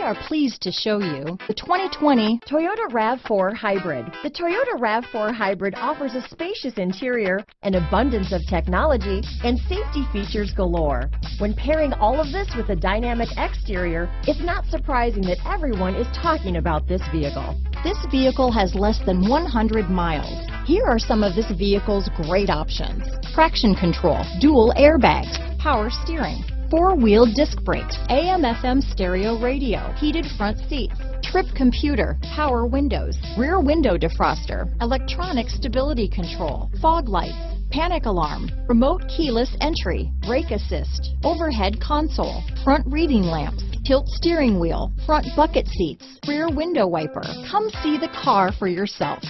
are pleased to show you the 2020 Toyota RAV4 Hybrid. The Toyota RAV4 Hybrid offers a spacious interior, an abundance of technology, and safety features galore. When pairing all of this with a dynamic exterior, it's not surprising that everyone is talking about this vehicle. This vehicle has less than 100 miles. Here are some of this vehicle's great options: traction control, dual airbags, power steering, four-wheel disc brakes, AM/FM stereo radio, heated front seats, trip computer, power windows, rear window defroster, electronic stability control, fog lights, panic alarm, remote keyless entry, brake assist, overhead console, front reading lamps, tilt steering wheel, front bucket seats, rear window wiper. Come see the car for yourself.